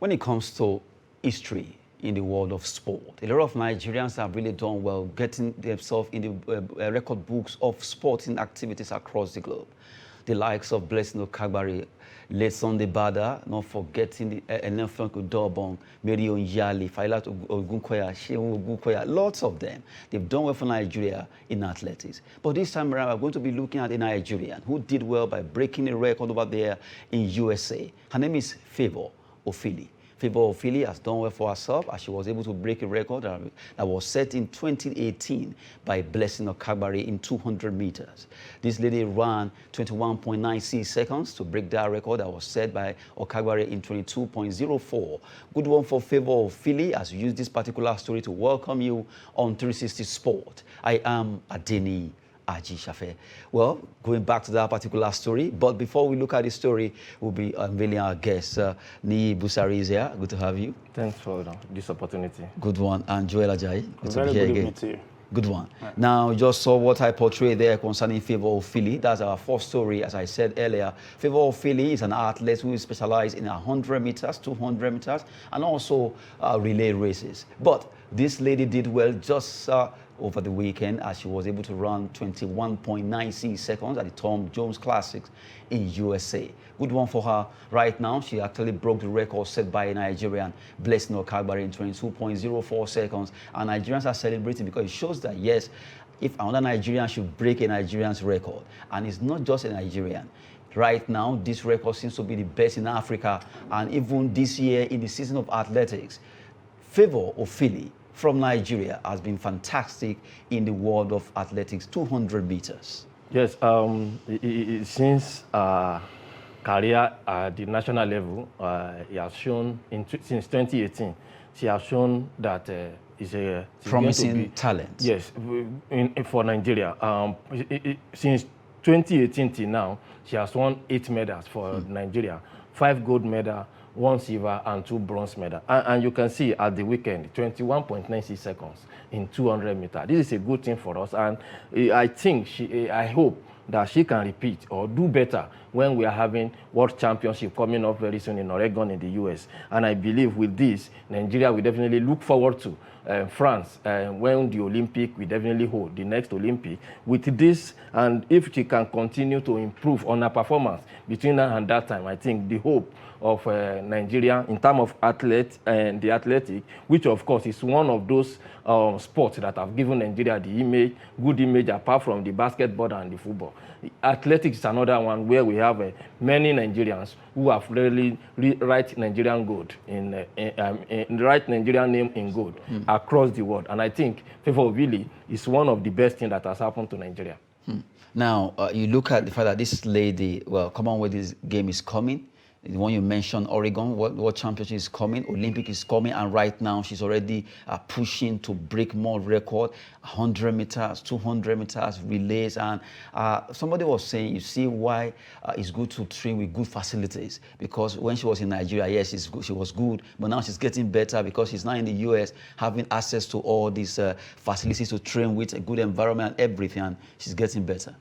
When it comes to history in the world of sport, a lot of Nigerians have really done well getting themselves in the record books of sporting activities across the globe. The likes of Blessing Okagbare, late Sunday Bada, not forgetting the Enefon Udobong, Mary Onyali, Failat Ogunkoya, Shehu Ogunkoya, lots of them. They've done well for Nigeria in athletics. But this time around, we're going to be looking at a Nigerian who did well by breaking a record over there in USA. Her name is Favour Ofili. Favour Ofili has done well for herself as she was able to break a record that was set in 2018 by Blessing Okagbare in 200 meters. This lady ran 21.96 seconds to break that record that was set by Okagbare in 22.04. Good one for Favour Ofili as we use this particular story to welcome you on 360 Sport. I am Adeni Aji Shafe. Well, going back to that particular story, but before we look at the story, we'll be unveiling our guest. Nii Busari is here. Good to have you. Thanks for this opportunity. Good one. And Joel Ajayi. Good to be here again. To you. Good one. Right. Now, you just saw what I portrayed there concerning Favour Ofili. That's our first story, as I said earlier. Favour Ofili is an athlete who is specialized in 100 meters, 200 meters, and also relay races. But this lady did well just over the weekend as she was able to run 21.96 seconds at the Tom Jones Classics in USA. Good one for her. Right now, she actually broke the record set by a Nigerian, Blessing Okagbare, in 22.04 seconds. And Nigerians are celebrating because it shows that, yes, if another Nigerian should break a Nigerian's record, and it's not just a Nigerian. Right now, this record seems to be the best in Africa, and even this year in the season of athletics, Favour Ofili from Nigeria has been fantastic in the world of athletics, 200 meters. Yes, since career at the national level, he has shown, since 2018, she has shown that is a promising talent. Yes, for Nigeria. Since 2018 till now, she has won 8 medals for Nigeria, 5 gold medals, 1 silver and 2 bronze medals. And you can see at the weekend, 21.96 seconds in 200 meters. This is a good thing for us. And I think, I hope that she can repeat or do better when we are having World Championship coming up very soon in Oregon in the US. And I believe with this, Nigeria will definitely look forward to France when the Olympic we definitely hold, the next Olympic. With this, and if she can continue to improve on her performance between now and that time, I think the hope of Nigeria in terms of athletes and the athletic, which of course is one of those sports that have given Nigeria the good image apart from the basketball and the football. Athletics is another one where we have many Nigerians who have really write Nigerian gold write Nigerian name in gold across the world. And I think Favour Ofili is one of the best things that has happened to Nigeria. Now, you look at the fact that this lady, well, Commonwealth game is coming. The one you mentioned, Oregon, World Championship is coming, Olympic is coming, and right now she's already pushing to break more record, 100 meters, 200 meters, relays, and somebody was saying, you see why it's good to train with good facilities, because when she was in Nigeria, yes, she was good, but now she's getting better because she's now in the US, having access to all these facilities to train with, a good environment and everything, and she's getting better.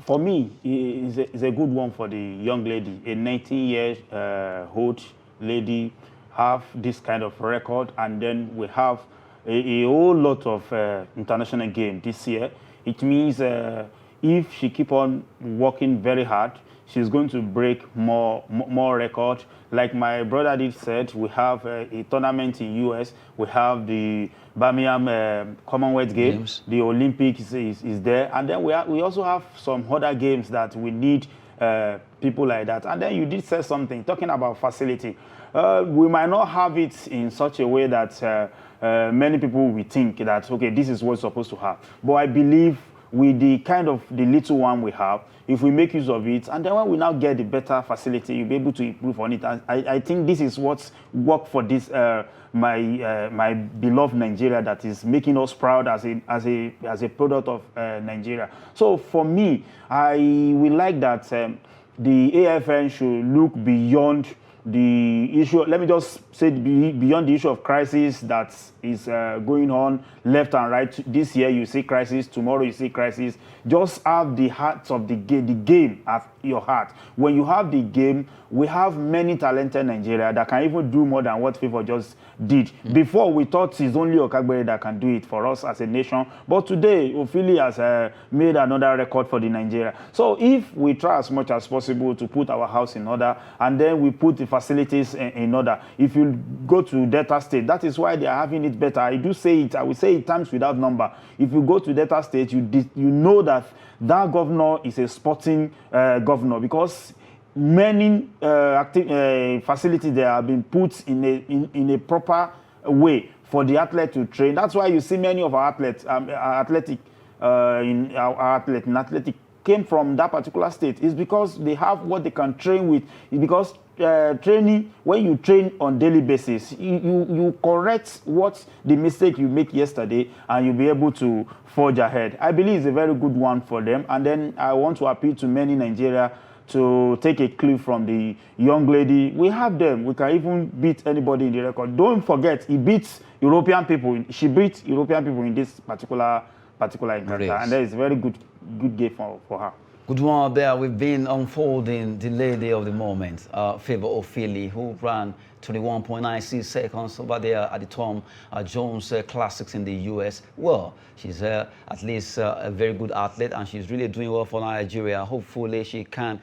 For me, it's a good one for the young lady. A 19-year-old lady have this kind of record, and then we have a whole lot of international game this year. It means if she keep on working very hard, she's going to break more record. Like my brother did said, we have a tournament in US. We have the Birmingham Commonwealth Games. The Olympics is there. And then we also have some other games that we need people like that. And then you did say something, talking about facility. We might not have it in such a way that many people will think that, okay, this is what's supposed to have. But I believe with the kind of the little one we have, if we make use of it, and then when we now get the better facility, you'll be able to improve on it. And I think this is what's worked for this my beloved Nigeria, that is making us proud as a product of Nigeria. So for me, I will like that the AFN should look beyond the issue, let me just say beyond the issue of crisis that is going on left and right. This year you see crisis, tomorrow you see crisis. Just have the heart of the game at your heart. When you have the game, we have many talented Nigeria that can even do more than what FIFA just did. Before, we thought it's only Okagbere that can do it for us as a nation, but today Ofili has made another record for the Nigeria. So if we try as much as possible to put our house in order, and then we put the facilities in order, if you go to Delta State, that is why they are having it better. I do say it, I will say it times without number. If you go to Delta State, you know that governor is a sporting governor, because many facilities there have been put in a proper way for the athlete to train. That's why you see many of our athletes, athletic came from that particular state. It's because they have what they can train with. It's because training, when you train on daily basis, you correct what the mistake you make yesterday, and you'll be able to forge ahead. I believe it's a very good one for them. And then I want to appeal to many Nigeria to take a clue from the young lady. We have them. We can even beat anybody in the record. Don't forget, he beats European people. She beats European people in this particular encounter, and that is a very good game for her. Good one there. We've been unfolding the lady of the moment, Favour Ofili, who ran 21.96 seconds over there at the Tom Jones Classics in the US. Well, she's at least a very good athlete, and she's really doing well for Nigeria. Hopefully she can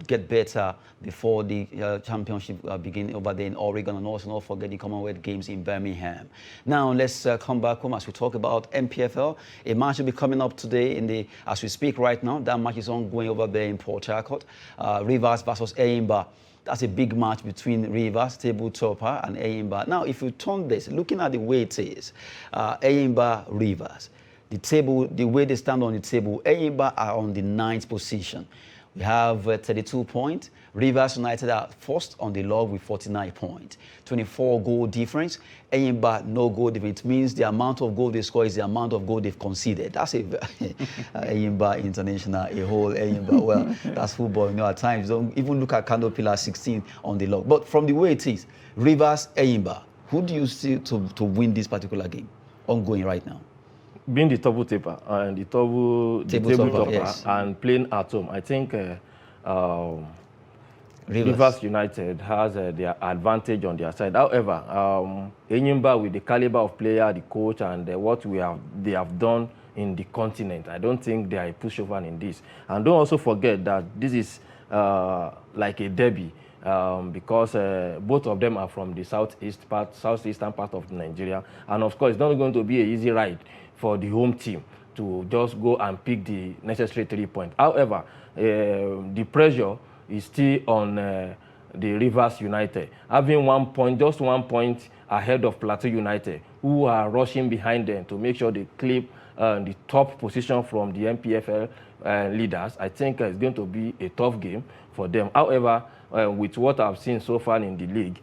get better before the championship begin over there in Oregon, and also not forget the Commonwealth Games in Birmingham. Now let's come back home as we talk about MPFL. A match will be coming up today as we speak right now. That match is ongoing over there in Port Harcourt. Rivers versus Eyimba. That's a big match between Rivers, table topper, and Eyimba. Now, if you turn this, looking at the way it is, Eyimba, Rivers, the way they stand on the table, Eyimba are on the 9th position. We have 32 points. Rivers United are first on the log with 49 points. 24 goal difference. Eyimba, no goal difference. It means the amount of goal they score is the amount of goal they've conceded. That's a Eyimba International, a whole Eyimba. Well, that's football. You know, at times, don't even look at Kano Pillar 16 on the log. But from the way it is, Rivers, Eyimba, who do you see to win this particular game ongoing right now? Being the table tapper and the table topper, yes, and playing at home, I think Rivers United has their advantage on their side. However, Eyimba, with the caliber of player, the coach, and what they have done in the continent, I don't think they are a pushover in this. And don't also forget that this is like a derby, because both of them are from the southeastern part of Nigeria, and of course, it's not going to be an easy ride for the home team to just go and pick the necessary 3 points. However, the pressure is still on the Rivers United, having 1 point, just 1 point ahead of Plateau United, who are rushing behind them to make sure they clip the top position from the MPFL leaders. I think it's going to be a tough game for them. However, with what I've seen so far in the league,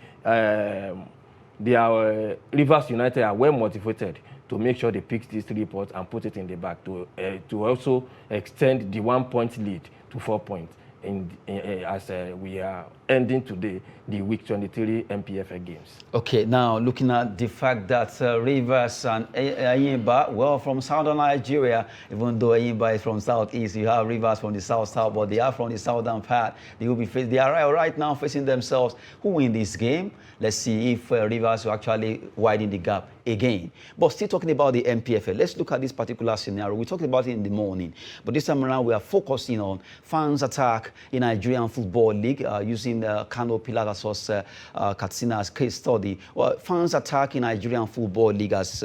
Rivers United are well motivated to make sure they pick these 3 points and put it in the bag to also extend the 1 point lead to 4 points as we are ending today the Week 23 MPFL games. Okay, now looking at the fact that Rivers and Eyimba, well, from southern Nigeria, even though Eyimba is from southeast, you have Rivers from the south, but they are from the southern part. They are right now facing themselves. Who win this game? Let's see if Rivers will actually widen the gap again. But still talking about the MPFL, let's look at this particular scenario. We talked about it in the morning, but this time around we are focusing on fans' attack in Nigerian Football League, using the Kano Pillar versus Katsina as case study. Well, fans' attack in Nigerian Football League has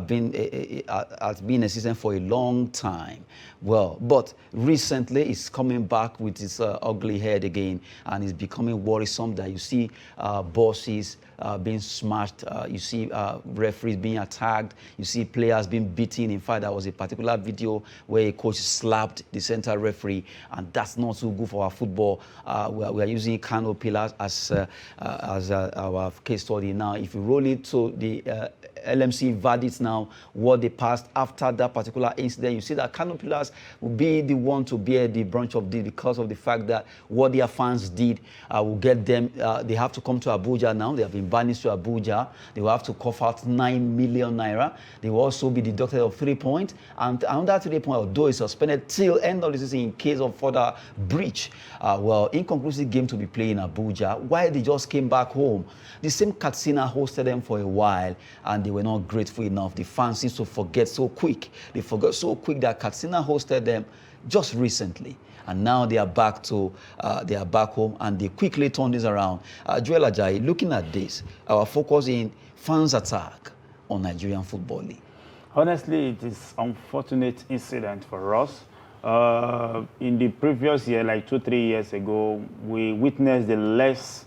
been a season for a long time. Well, but recently it's coming back with its ugly head again, and it's becoming worrisome that you see bosses being smashed, you see referees being attacked, you see players being beaten. In fact, there was a particular video where a coach slapped the center referee, and that's not so good for our football. We are using Kano Pillars as our case study now. If you roll it to the LMC verdicts now, what they passed after that particular incident, you see that Kano Pillars will be the one to bear the brunt of this because of the fact that what their fans did will get them, they have to come to Abuja now. They have been banished to Abuja. They will have to cough out 9 million naira. They will also be deducted of 3 points. And another 3 points, although it's suspended till end of the season in case of further breach. Well, inconclusive game to be played in Abuja. Why they just came back home? The same Katsina hosted them for a while, and they were not grateful enough. The fans seem to forget so quick. They forgot so quick that Katsina hosted them just recently. And now they are back home, and they quickly turn this around. Joel Ajayi, looking at this, our focus in fans' attack on Nigerian Football League. Honestly, it is an unfortunate incident for us. In the previous year, like 2-3 years ago, we witnessed the less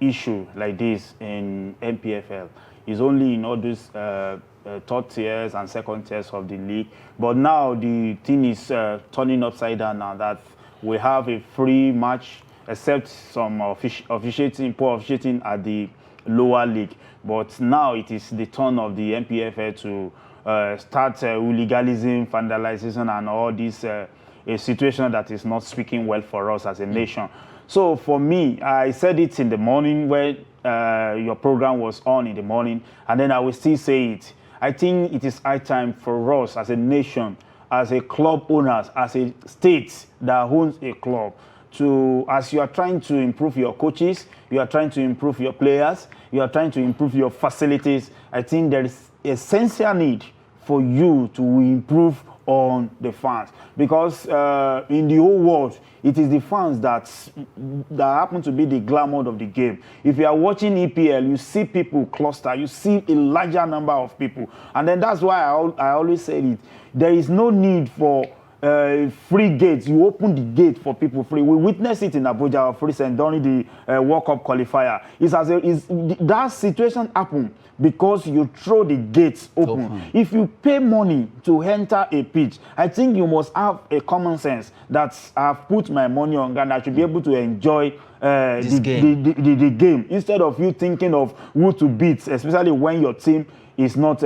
issue like this in NPFL. It's only in all these third tiers and second tiers of the league. But now the thing is turning upside down now that we have a free match, except some poor officiating at the lower league. But now it is the turn of the NPFL to start hooliganism, vandalization, and all this a situation that is not speaking well for us as a nation. So for me, I said it in the morning when your program was on in the morning, and then I will still say it. I think it is high time for us as a nation, as a club owners, as a state that owns a club, to, as you are trying to improve your coaches, you are trying to improve your players, you are trying to improve your facilities, I think there is essential need for you to improve on the fans, because in the whole world, it is the fans that happen to be the glamour of the game. If you are watching EPL, you see people cluster, you see a larger number of people, and then that's why I always say it. There is no need for free gates. You open the gate for people free. We witnessed it in Abuja, for instance, during the World Cup qualifier. That situation happened because you throw the gates open. If you pay money to enter a pitch, I think you must have a common sense that I've put my money on and I should be able to enjoy the game instead of you thinking of who to beat, especially when your team is not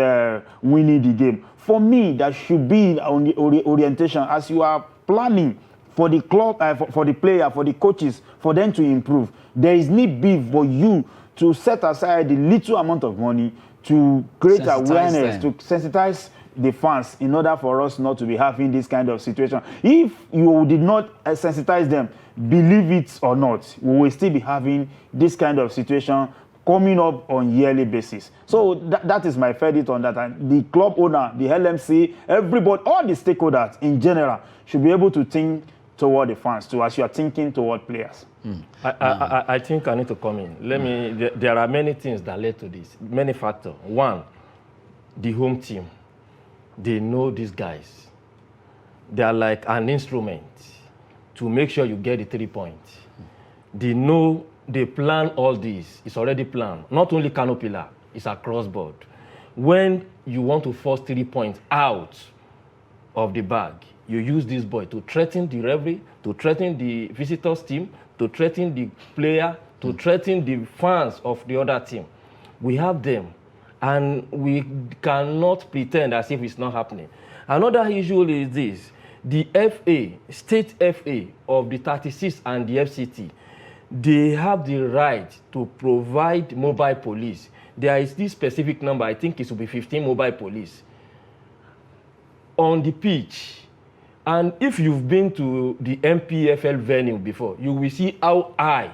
winning the game. For me, that should be on the orientation as you are planning for the club, for the player, for the coaches, for them to improve. There is need be for you to set aside the little amount of money to create awareness, to sensitize the fans in order for us not to be having this kind of situation. If you did not sensitize them, believe it or not, we will still be having this kind of situation coming up on yearly basis. So that is my verdict on that. And the club owner, the LMC, everybody, all the stakeholders in general should be able to think toward the fans too, as you are thinking toward players. I think I need to come in. There are many things that led to this, many factors. One, the home team. They know these guys. They are like an instrument to make sure you get the 3 points. They know, they plan all this. It's already planned. Not only Kano Pillar, it's across board. When you want to force 3 points out of the bag, you use this boy to threaten the referee, to threaten the visitors team, to threaten the player, to threaten the fans of the other team. We have them, and we cannot pretend as if it's not happening. Another issue is this: the FA, state FA of the 36 and the FCT, they have the right to provide mobile police. There is this specific number, I think it will be 15 mobile police on the pitch. And if you've been to the MPFL venue before, you will see how high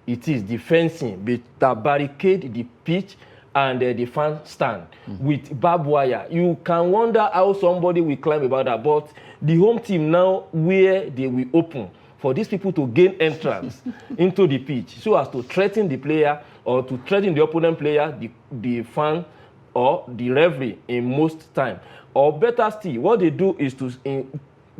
it is, the fencing, that barricade the pitch and the fan stand with barbed wire. You can wonder how somebody will climb about that, but the home team now, where they will open for these people to gain entrance into the pitch, so as to threaten the player or to threaten the opponent player, the fan, or the referee in most time. Or better still, what they do is to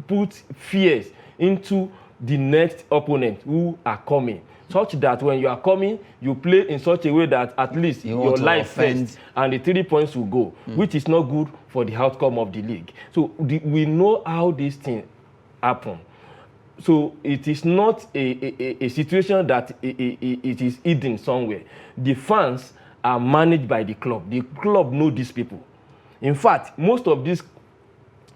put fears into the next opponent who are coming, such that when you are coming, you play in such a way that at least your life first and the 3 points will go, which is not good for the outcome of the league. So we know how these things happen. So it is not a situation that it is hidden somewhere. The fans are managed by the club. The club know these people. In fact, most of these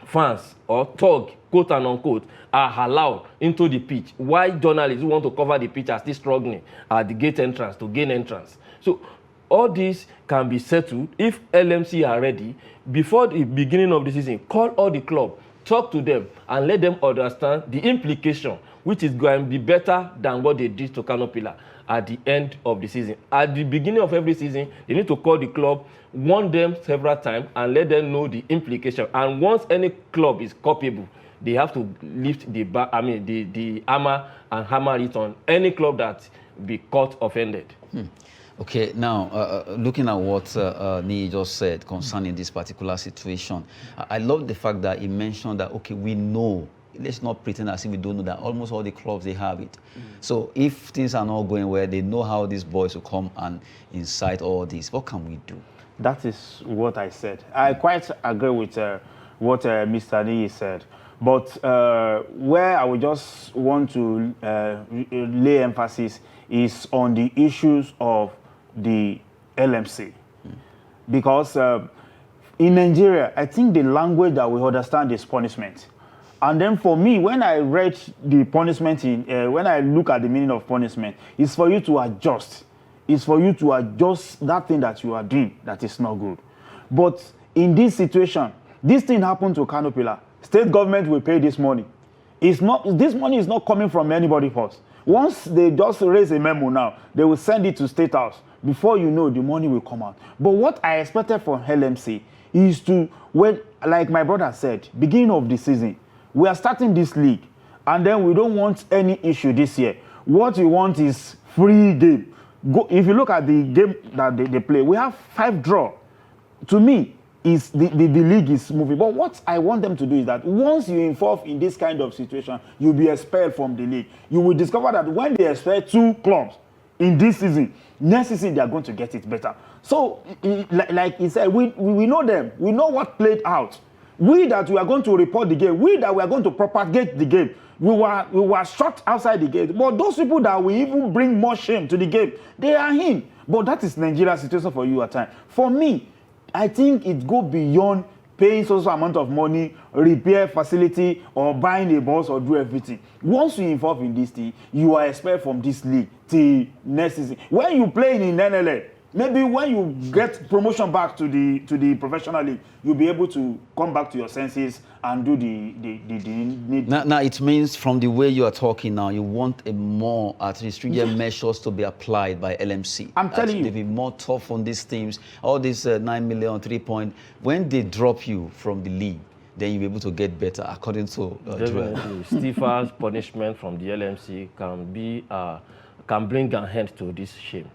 fans or thug, quote and unquote, are allowed into the pitch. Why journalists who want to cover the pitch are still struggling at the gate entrance to gain entrance. So all this can be settled if LMC are ready before the beginning of the season. Call all the club, talk to them, and let them understand the implication, which is going to be better than what they did to Kano Pillar at the end of the season. At the beginning of every season, they need to call the club, warn them several times, and let them know the implication. And once any club is culpable, they have to lift the hammer and hammer it on any club that be caught offended. Okay, now looking at what Nii just said concerning this particular situation, I love the fact that he mentioned that, okay, we know, let's not pretend as if we don't know that almost all the clubs, they have it. So if things are not going well, they know how these boys will come and incite all this. What can we do? That is what I said. I quite agree with what Mr. Nii said. But where I would just want to lay emphasis is on the issues of the LMC. Because in Nigeria, I think the language that we understand is punishment. And then for me, when I read the punishment, when I look at the meaning of punishment, it's for you to adjust. It's for you to adjust that thing that you are doing that is not good. But in this situation, this thing happened to Kano Pillar. State government will pay this money. This money is not coming from anybody else. Once they just raise a memo now, they will send it to State House. Before you know, the money will come out. But what I expected from LMC is to, when, like my brother said, beginning of the season, we are starting this league, and then we don't want any issue this year. What we want is free game. If you look at the game that they play, we have 5 draw. To me, is the league is moving. But what I want them to do is that once you involve in this kind of situation, you'll be expelled from the league. You will discover that when they expel 2 clubs in this season, next season they are going to get it better. So, like he said, we know them. We know what played out. We that we are going to report the game, we that we are going to propagate the game, we were shot outside the gate. But those people that will even bring more shame to the game, they are in. But that is Nigeria's situation for you at times. For me, I think it goes beyond paying so amount of money, repair facility, or buying a bus or do everything. Once you involve in this thing, you are expelled from this league till next season. When you play in NLL, maybe when you get promotion back to the professional league, you'll be able to come back to your senses and do the need. Now it means from the way you are talking now, you want a more stringent measures to be applied by LMC. I'm telling you. They'll be more tough on these teams. All these 9 million, 3 point. When they drop you from the league, then you'll be able to get better according to Definitely. Stiffer's punishment from the LMC can bring an end to this shame.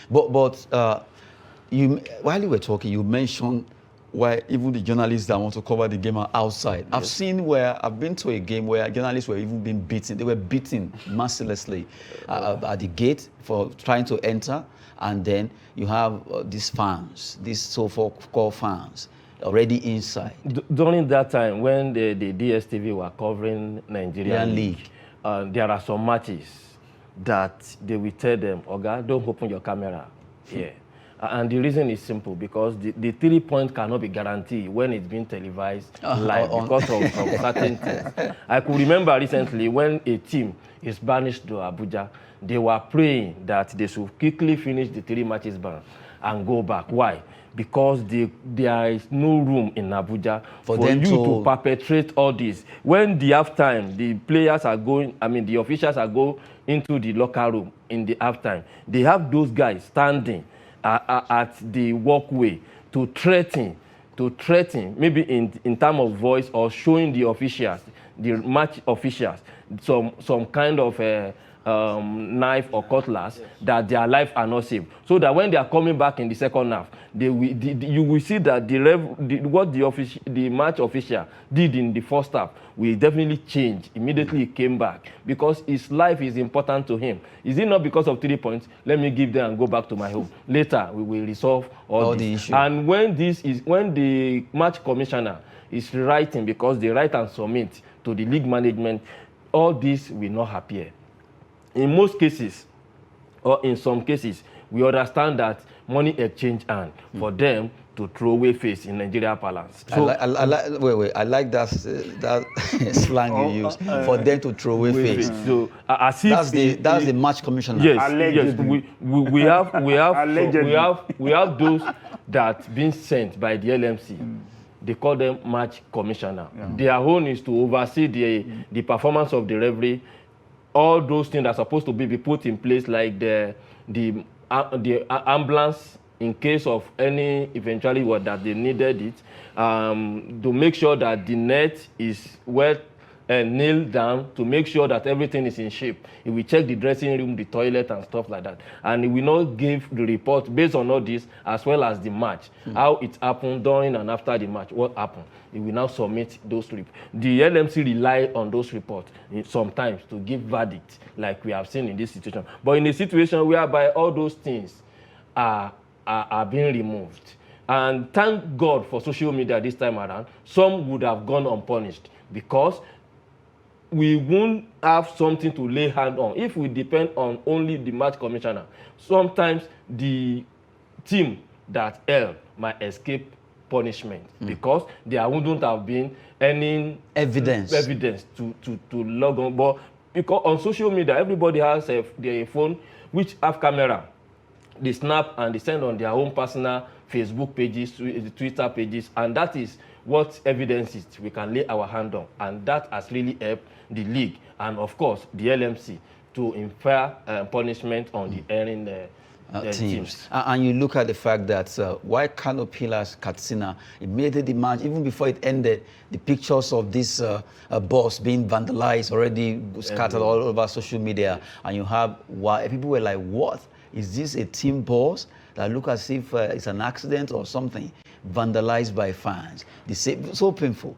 But while you were talking, you mentioned why even the journalists that want to cover the game are outside. Yes. I've been to a game where journalists were even being beaten. They were beaten mercilessly at the gate for trying to enter, and then you have these fans, these so-called fans, already inside. During that time, when the DSTV were covering Nigerian League, there are some matches that they will tell them, Oga, don't open your camera here. And the reason is simple, because the 3 points cannot be guaranteed when it's being televised live because of certain things. I could remember recently when a team is banished to Abuja, they were praying that they should quickly finish the 3 matches ban and go back. Why? Because there is no room in Abuja for you to perpetrate all this. When the halftime, the players are going, the officials are going into the locker room in the halftime, they have those guys standing at the walkway to threaten, maybe in terms of voice, or showing the officials, the match officials, some kind of knife or cutlass, that their lives are not safe. So that when they are coming back in the second half, you will see that what the match official did in the first half will definitely change. Immediately he came back, because his life is important to him. Is it not because of 3 points? Let me give them and go back to my home. Later we will resolve all this. The issue. And when the match commissioner is writing, because they write and submit to the league management, all this will not appear. In most cases, or in some cases, we understand that money exchange hand for them to throw away face in Nigeria Palace. So I like that slang you use for them to throw away face. So as if that's the match commissioner. Yes, Allegedly. yes. We have those that been sent by the LMC. They call them match commissioner. Their own is to oversee the performance of the referee. All those things that are supposed to be put in place, like the ambulance in case of any eventuality that they needed it, to make sure that the net is well nailed down, to make sure that everything is in shape. He will check the dressing room, the toilet, and stuff like that. And he will not give the report based on all this, as well as the match, how it happened during and after the match, what happened. He will now submit those reports. The LMC rely on those reports sometimes to give verdict, like we have seen in this situation. But in a situation whereby all those things are being removed, and thank God for social media this time around, some would have gone unpunished, because we won't have something to lay hand on if we depend on only the match commissioner. Sometimes the team that erred might escape punishment because there wouldn't have been any evidence to log on. But because on social media, everybody has their phone which have camera. They snap and they send on their own personal Facebook pages, Twitter pages, and that is what evidence is we can lay our hand on. And that has really helped the league and, of course, the LMC to infer punishment on the erring teams. And you look at the fact that why Kano Pillars Katsina, it made a demand, even before it ended, the pictures of this bus being vandalized already scattered all over social media. And you have, people were like, what? Is this a team bus that look as if it's an accident or something, vandalized by fans? So painful.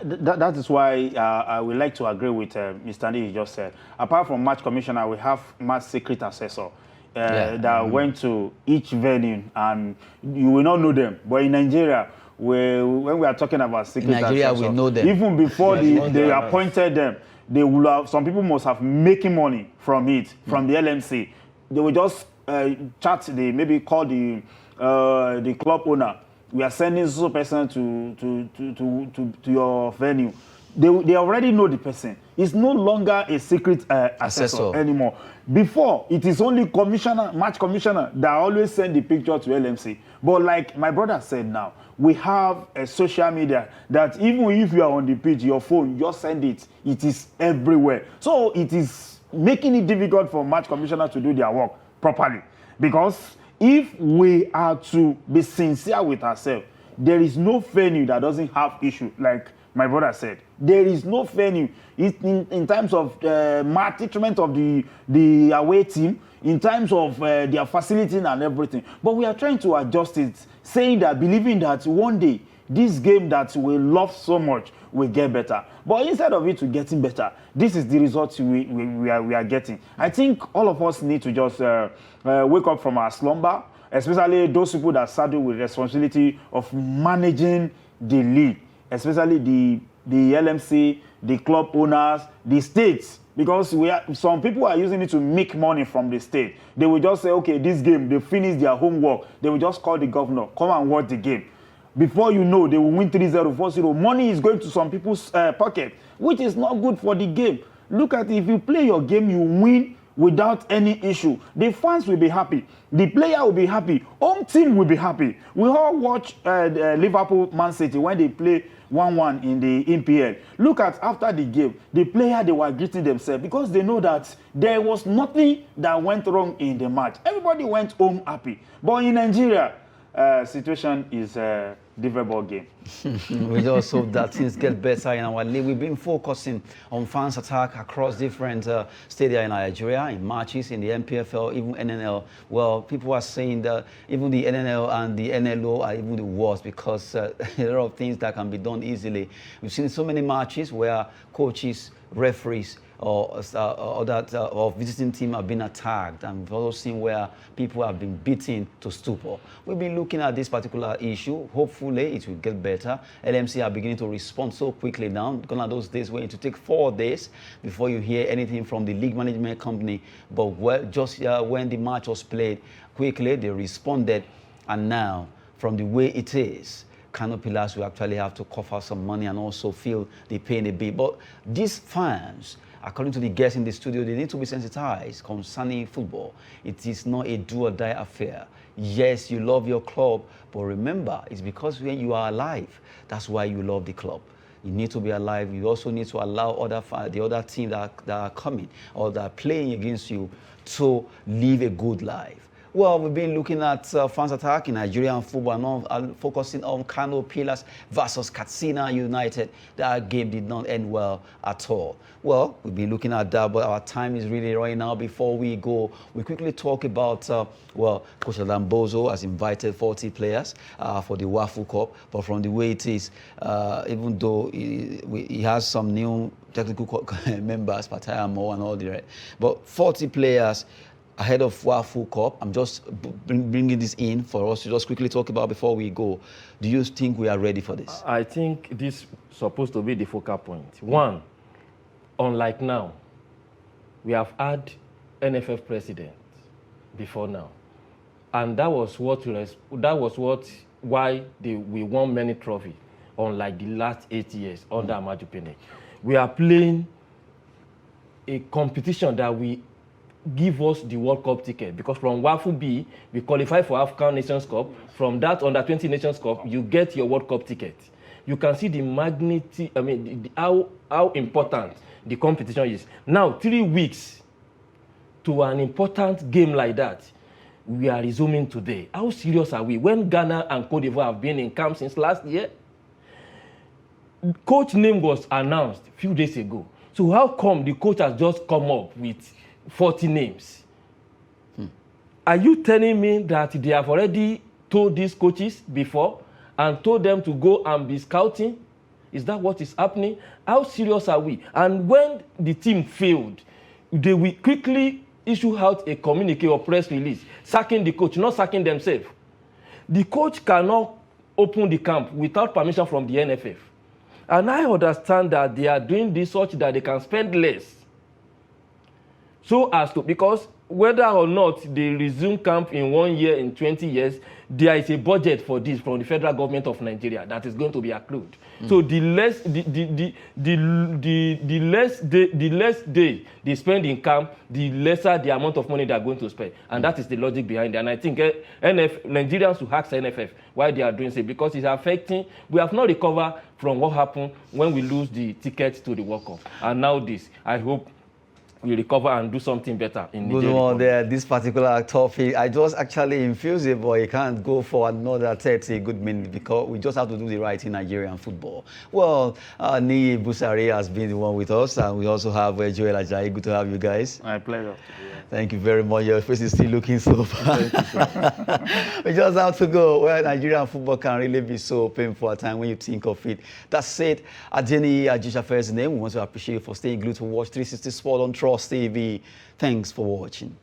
That is why I would like to agree with Mr. Andy you just said. Apart from match commissioner, we have match secret assessor that went to each venue, and you will not know them. But in Nigeria, when we are talking about secret Nigeria, assessor, we know them. Even before they appointed them, they will have, some people must have making money from it, from the LMC. They will just chat, maybe call the club owner. We are sending so person to your venue. They already know the person. It's no longer a secret assessor anymore. Before, it is only match commissioner that always send the picture to LMC. But like my brother said now, we have a social media that even if you are on the pitch, your phone, just send it. It is everywhere. So it is making it difficult for match commissioner to do their work properly. Because if we are to be sincere with ourselves, there is no venue that doesn't have issue, like my brother said. There is no venue in terms of maltreatment of the away team, in terms of their facility and everything. But we are trying to adjust it, saying that, believing that one day, this game that we love so much will get better. But instead of it to getting better, this is the result we are getting. I think all of us need to just wake up from our slumber, especially those people that saddle with responsibility of managing the league, especially the LMC, the club owners, the states. Because some people are using it to make money from the state. They will just say, okay, this game, they finish their homework. They will just call the governor, come and watch the game. Before you know, they will win 3-0, 4-0. Money is going to some people's pocket, which is not good for the game. Look at it. If you play your game, you win without any issue. The fans will be happy. The player will be happy. Home team will be happy. We all watch Liverpool Man City when they play 1-1 in the EPL. Look at after the game, the player, they were greeting themselves because they know that there was nothing that went wrong in the match. Everybody went home happy. But in Nigeria, situation is a different game. We just hope that things get better in our league. We've been focusing on fans attack across different stadia in Nigeria, in matches, in the MPFL, even NNL. Well, people are saying that even the NNL and the NLO are even the worst because there are a lot of things that can be done easily. We've seen so many matches where coaches, referees or visiting team have been attacked, and we've also seen where people have been beaten to stupor. We've been looking at this particular issue. Hopefully, it will get better. LMC are beginning to respond so quickly now. Gone are those days where it will take 4 days before you hear anything from the league management company. But just when the match was played, quickly they responded, and now, from the way it is, Kano Pillars will actually have to cough out some money and also feel the pain a bit. But these fans, according to the guests in the studio, they need to be sensitized concerning football. It is not a do or die affair. Yes, you love your club, but remember, it's because when you are alive, that's why you love the club. You need to be alive. You also need to allow the other team that are coming or that are playing against you to live a good life. Well, we've been looking at fans attack in Nigerian football and focusing on Kano Pillars versus Katsina United. That game did not end well at all. Well, we've been looking at that, but our time is really running out. Before we go, we quickly talk about, Coach Adam Bozo has invited 40 players for the Wafu Cup, but from the way it is, even though he has some new technical members, Patayamo and all the rest, but 40 players ahead of Wafu Cup. I'm just bringing this in for us to just quickly talk about before we go. Do you think we are ready for this? I think this is supposed to be the focal point. One, unlike now, we have had NFF president before now, and that was why we won many trophies. Unlike the last 8 years under Amaju Pinnick, we are playing a competition that we give us the World Cup ticket, because from Wafu B, we qualify for African Nations Cup. From that under 20 Nations Cup, you get your World Cup ticket. You can see the magnitude, how important the competition is. Now, 3 weeks to an important game like that, we are resuming today. How serious are we? When Ghana and Cote d'Ivoire have been in camp since last year, coach name was announced a few days ago. So how come the coach has just come up with 40 names? Are you telling me that they have already told these coaches before and told them to go and be scouting? Is that what is happening? How serious are we? And when the team failed, they will quickly issue out a communique or press release sacking the coach, not sacking themselves. The coach cannot open the camp without permission from the NFF. And I understand that they are doing this such that they can spend less. So as to, because whether or not they resume camp in 1 year, in 20 years, there is a budget for this from the federal government of Nigeria that is going to be accrued. So the less day they spend in camp, the lesser the amount of money they are going to spend, and that is the logic behind it. And I think Nigerians should ask NFF why they are doing so, because it's affecting. We have not recovered from what happened when we lose the ticket to the World Cup, and now this. I hope we recover and do something better in Nigeria. Good one there. This particular topic, I just actually infuse it, but you can't go for another 30 good minutes because we just have to do the right in Nigerian football. Well, Niyi Busari has been the one with us, and we also have Joel Ajayi. Good to have you guys. My pleasure. Thank you very much. Your face is still looking so bad. We just have to go. Well, Nigerian football can really be so painful at times when you think of it. That's it. Adeniyi Ajisafer's name. We want to appreciate you for staying glued to Watch 360 Sport on Trust TV. Thanks for watching.